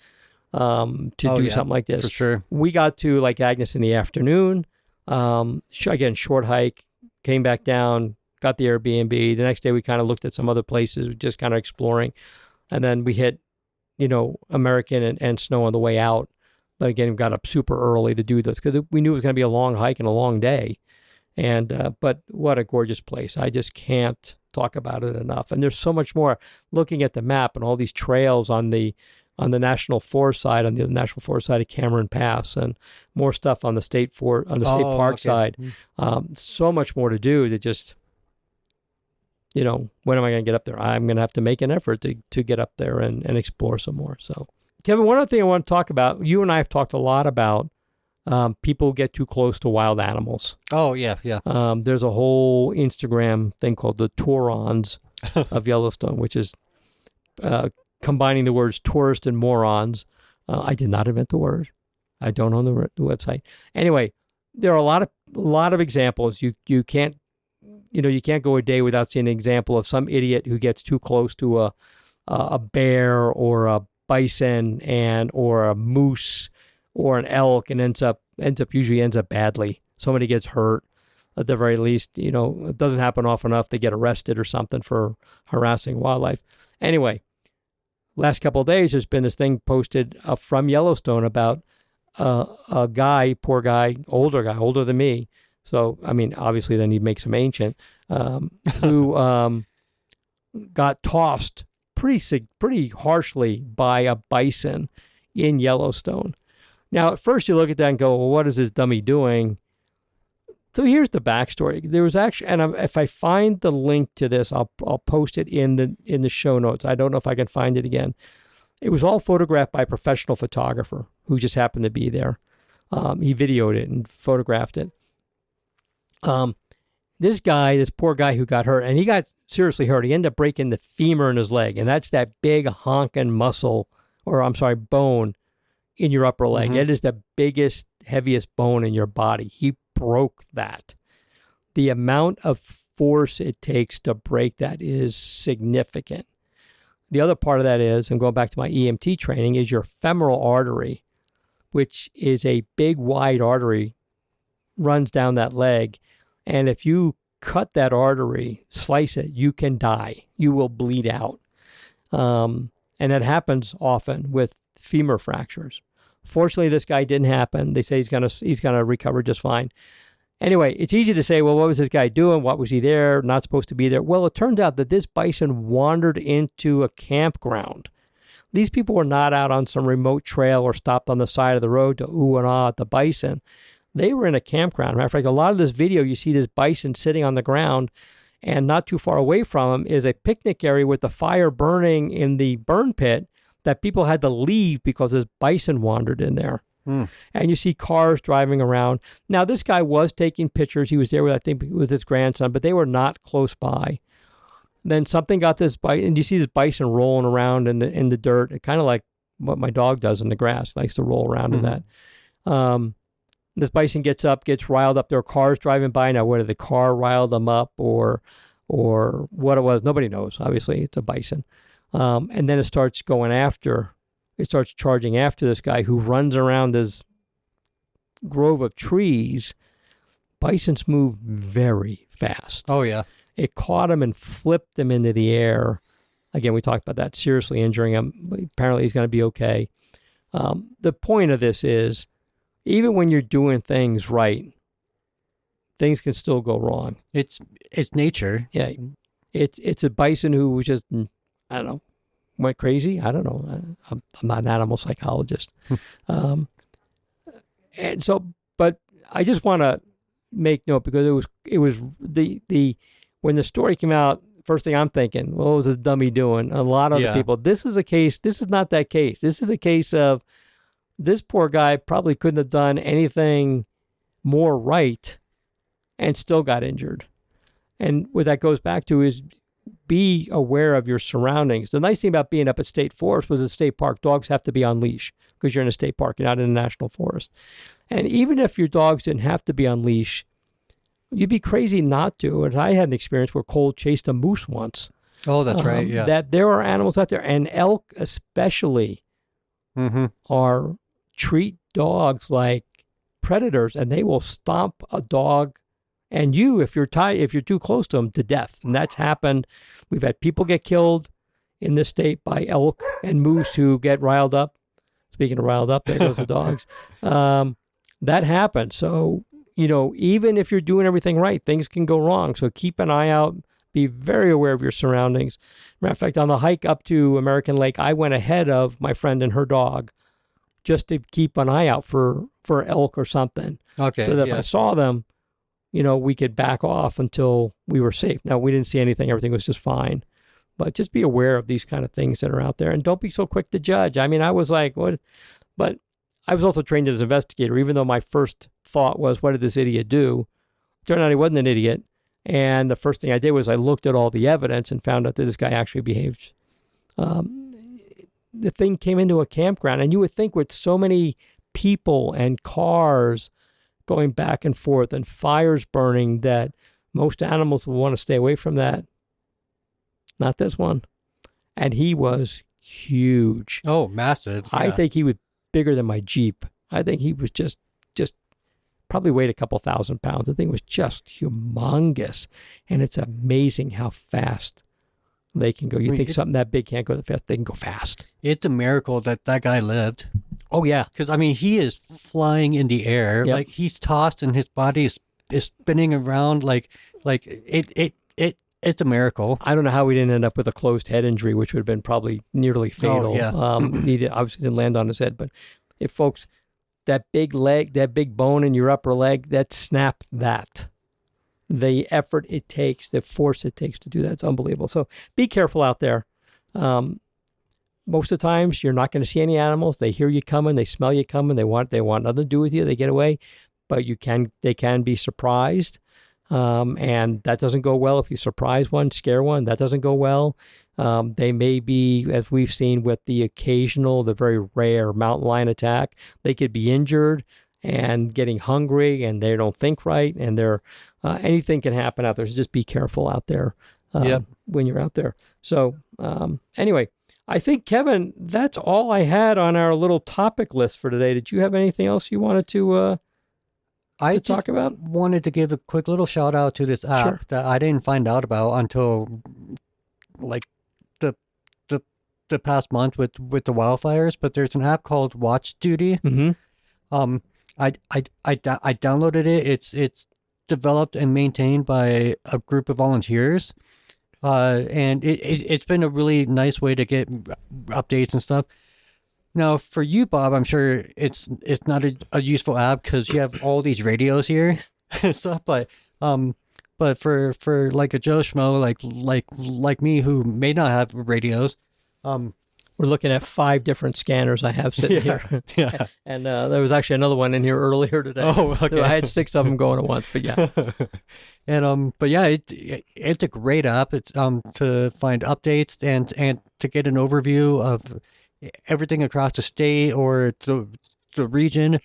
S2: to do something like this.
S3: For sure.
S2: We got to Lake Agnes in the afternoon. Again, short hike, came back down, got the Airbnb. The next day we kind of looked at some other places, just kind of exploring. And then we hit, American and Snow on the way out. But again, we got up super early to do this because we knew it was going to be a long hike and a long day. And but what a gorgeous place. I just can't talk about it enough. And there's so much more. Looking at the map and all these trails on the National Forest side, on the National Forest side of Cameron Pass, and more stuff on the state park side. So much more to do to just, when am I going to get up there? I'm going to have to make an effort to get up there and explore some more. So, Kevin, one other thing I want to talk about, you and I have talked a lot about people get too close to wild animals.
S3: Oh, yeah, yeah.
S2: There's a whole Instagram thing called the Taurons of Yellowstone, which is combining the words tourist and morons. I did not invent the word. I don't own the website. Anyway, there are a lot of examples. You can't go a day without seeing an example of some idiot who gets too close to a bear or a bison or a moose or an elk and ends up badly. Somebody gets hurt at the very least. It doesn't happen often enough. They get arrested or something for harassing wildlife. Anyway, last couple of days, there's been this thing posted from Yellowstone about a guy, poor guy, older than me. So, I mean, obviously then he makes him ancient, who got tossed pretty harshly by a bison in Yellowstone. Now, at first you look at that and go, well, what is this dummy doing? So here's the backstory. There was actually, and if I find the link to this, I'll post it in the show notes. I don't know if I can find it again. It was all photographed by a professional photographer who just happened to be there. He videoed it and photographed it. This poor guy who got hurt, and he got seriously hurt. He ended up breaking the femur in his leg, and that's that big honking bone in your upper leg. Mm-hmm. It is the biggest, heaviest bone in your body. He broke that. The amount of force it takes to break that is significant. The other part of that is, and going back to my EMT training, is your femoral artery which is a big wide artery, runs down that leg. And if you cut that artery, slice it, you can die. You will bleed out. And that happens often with femur fractures. Fortunately, this guy didn't happen. They say he's gonna recover just fine. Anyway, it's easy to say, well, what was this guy doing? What was he there? Not supposed to be there. Well, it turned out that this bison wandered into a campground. These people were not out on some remote trail or stopped on the side of the road to ooh and ah at the bison. They were in a campground. Matter of fact, a lot of this video, you see this bison sitting on the ground, and not too far away from him is a picnic area with the fire burning in the burn pit that people had to leave because this bison wandered in there. And you see cars driving around. Now, this guy was taking pictures. He was there with, I think, with his grandson, but they were not close by. Then something got this bison, and you see this bison rolling around in the dirt. It kind of like what my dog does in the grass, likes to roll around in that. This bison gets up, gets riled up. There are cars driving by. Now, whether the car riled them up or what it was, nobody knows. Obviously, it's a bison. And then it starts going after. It starts charging after this guy who runs around this grove of trees. Bisons move very fast.
S3: Oh, yeah.
S2: It caught him and flipped him into the air. Again, we talked about that, seriously injuring him. Apparently, he's going to be okay. The point of this is, even when you're doing things right, things can still go wrong.
S3: It's nature.
S2: Yeah. It's a bison who was just, I don't know, went crazy. I don't know. I'm not an animal psychologist. And so, but I just want to make note, because it was the when the story came out, first thing I'm thinking, what was this dummy doing? A lot of other people. This is not that case. This is a case of this poor guy probably couldn't have done anything more right and still got injured. And what that goes back to is, be aware of your surroundings. The nice thing about being up at State Forest was, at State Park, dogs have to be on leash because you're in a state park, you're not in a national forest. And even if your dogs didn't have to be on leash, you'd be crazy not to. And I had an experience where Cole chased a moose once.
S3: Oh, that's right. Yeah.
S2: That there are animals out there, and elk especially, are treat dogs like predators, and they will stomp a dog and you, if you're too close to them, to death. And that's happened. We've had people get killed in this state by elk and moose who get riled up. Speaking of riled up, there goes the dogs. That happens. So, even if you're doing everything right, things can go wrong. So keep an eye out. Be very aware of your surroundings. Matter of fact, on the hike up to American Lake, I went ahead of my friend and her dog just to keep an eye out for elk or something.
S3: Okay.
S2: So that if I saw them, we could back off until we were safe. Now, we didn't see anything. Everything was just fine. But just be aware of these kind of things that are out there. And don't be so quick to judge. I mean, I was like, what? But I was also trained as an investigator, even though my first thought was, what did this idiot do? Turned out he wasn't an idiot. And the first thing I did was I looked at all the evidence and found out that this guy actually behaved. The thing came into a campground. And you would think, with so many people and cars going back and forth and fires burning, that most animals would want to stay away from that. Not this one. And he was huge.
S3: Oh, massive. Yeah.
S2: I think he was bigger than my Jeep. I think he was just probably weighed a couple 1,000 pounds. The thing was just humongous. And it's amazing how fast they can go. You think something that big can't go that fast? They can go fast. It's
S3: a miracle that guy lived.
S2: Oh, yeah.
S3: Because, he is flying in the air.
S2: Yep.
S3: Like, he's tossed and his body is spinning around it's a miracle.
S2: I don't know how we didn't end up with a closed head injury, which would have been probably nearly fatal.
S3: Oh, yeah.
S2: He obviously didn't land on his head. But if folks, that big leg, that big bone in your upper leg, that snapped that. The effort it takes, the force it takes to do that, it's unbelievable. So be careful out there. Most of the times, you're not going to see any animals. They hear you coming, they smell you coming, they want nothing to do with you. They get away, but they can be surprised, and that doesn't go well. If you surprise one, scare one, that doesn't go well. They may be, as we've seen with the very rare mountain lion attack, they could be injured and getting hungry, and they don't think right, and anything can happen out there. So just be careful out there when you're out there. So anyway, I think, Kevin, that's all I had on our little topic list for today. Did you have anything else you wanted to talk about?
S3: Wanted to give a quick little shout out to this app
S2: Sure.
S3: that I didn't find out about until like the past month with the wildfires. But there's an app called Watch Duty.
S2: Mm-hmm.
S3: I downloaded it. It's developed and maintained by a group of volunteers. And it's been a really nice way to get updates and stuff. Now, for you, Bob, I'm sure it's not a useful app because you have all these radios here and stuff. But for like a Joe Schmo like me who may not have radios,
S2: We're looking at 5 different scanners I have sitting here.
S3: yeah.
S2: And there was actually another one in here earlier today.
S3: Oh, okay.
S2: I had 6 of them going at once, but yeah.
S3: And but yeah, it's a great app. It's to find updates and to get an overview of everything across the state or the region.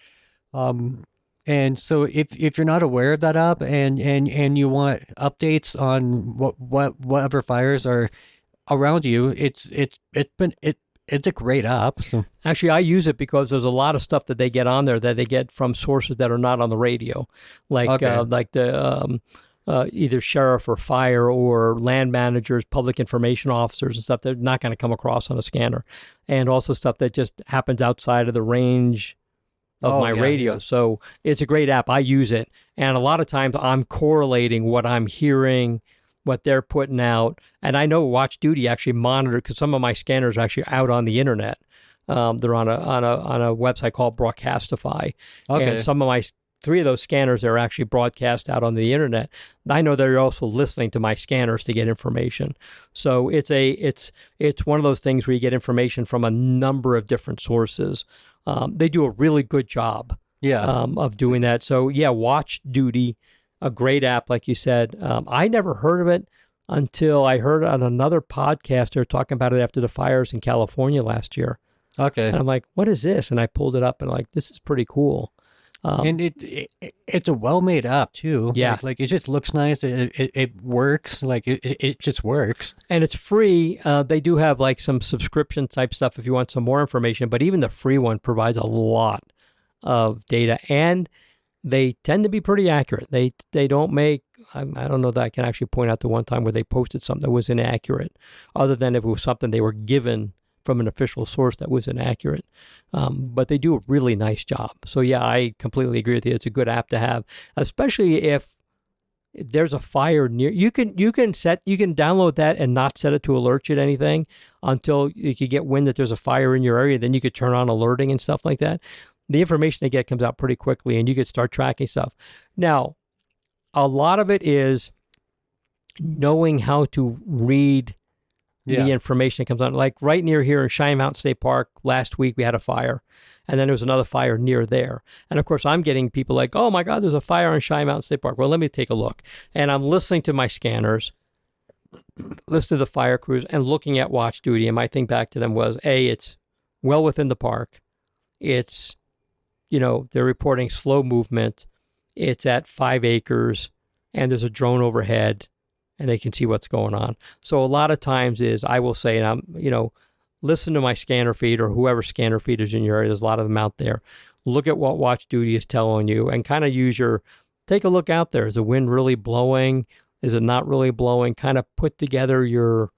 S3: And so if you're not aware of that app and you want updates on whatever fires are around you, it's a great app. So.
S2: Actually, I use it because there's a lot of stuff that they get on there that they get from sources that are not on the radio, like the either sheriff or fire or land managers, public information officers and stuff. They're not going to come across on a scanner, and also stuff that just happens outside of the range of my radio. Yeah. So it's a great app. I use it, and a lot of times I'm correlating what I'm hearing, what they're putting out. And I know Watch Duty actually monitored, because some of my scanners are actually out on the internet. They're on a website called Broadcastify. Okay. And some of my 3 of those scanners are actually broadcast out on the internet. I know they're also listening to my scanners to get information. So it's one of those things where you get information from a number of different sources. They do a really good job of doing that. So yeah, Watch Duty, a great app, like you said. I never heard of it until I heard on another podcast they were talking about it after the fires in California last year. Okay. And I'm like, what is this? And I pulled it up and like, this is pretty cool.
S3: And it's a well-made app too.
S2: Yeah.
S3: Like it just looks nice. It works. Like it just works.
S2: And it's free. They do have like some subscription type stuff if you want some more information, but even the free one provides a lot of data, and they tend to be pretty accurate. They don't make, I don't know that I can actually point out the one time where they posted something that was inaccurate, other than if it was something they were given from an official source that was inaccurate. But they do a really nice job. So yeah, I completely agree with you. It's a good app to have, especially if there's a fire near. You can download that and not set it to alert you to anything until you could get wind that there's a fire in your area. Then you could turn on alerting and stuff like that. The information they get comes out pretty quickly, and you could start tracking stuff. Now, a lot of it is knowing how to read the information that comes on. Like right near here in Cheyenne Mountain State Park, last week we had a fire, and then there was another fire near there. And of course, I'm getting people like, oh my God, there's a fire in Cheyenne Mountain State Park. Well, let me take a look. And I'm listening to my scanners, listening to the fire crews, and looking at Watch Duty. And my thing back to them was, A, it's well within the park. It's, they're reporting slow movement. It's at 5 acres, and there's a drone overhead, and they can see what's going on. So a lot of times I will say, and I'm, listen to my scanner feed or whoever scanner feed is in your area. There's a lot of them out there. Look at what Watch Duty is telling you and kind of take a look out there. Is the wind really blowing? Is it not really blowing? Kind of put together your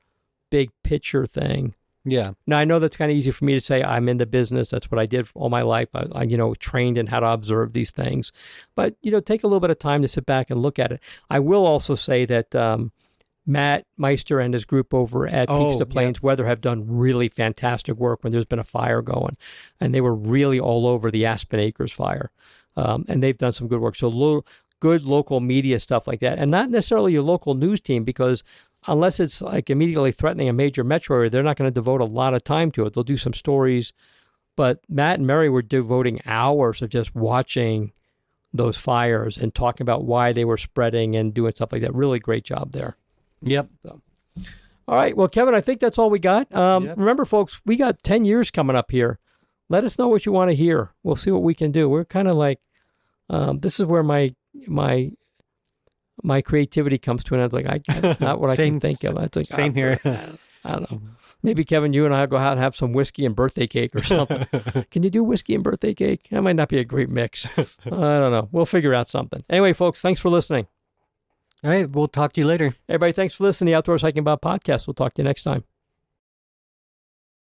S2: big picture thing. Yeah. Now, I know that's kind of easy for me to say. I'm in the business. That's what I did all my life. I trained in how to observe these things. But, take a little bit of time to sit back and look at it. I will also say that Matt Meister and his group over at Peaks to Plains Weather have done really fantastic work when there's been a fire going. And they were really all over the Aspen Acres fire. And they've done some good work. So good local media stuff like that. And not necessarily your local news team, because unless it's like immediately threatening a major metro area, they're not going to devote a lot of time to it. They'll do some stories. But Matt and Mary were devoting hours of just watching those fires and talking about why they were spreading and doing stuff like that. Really great job there. Yep. So. All right. Well, Kevin, I think that's all we got. Remember, folks, we got 10 years coming up here. Let us know what you want to hear. We'll see what we can do. We're kind of like, this is where my creativity comes to an end. It's like, not what I can think of. It's like,
S3: same here.
S2: I don't know. Maybe, Kevin, you and I will go out and have some whiskey and birthday cake or something. Can you do whiskey and birthday cake? That might not be a great mix. I don't know. We'll figure out something. Anyway, folks, thanks for listening.
S3: All right. We'll talk to you later.
S2: Everybody, thanks for listening to the Outdoors Hiking About podcast. We'll talk to you next time.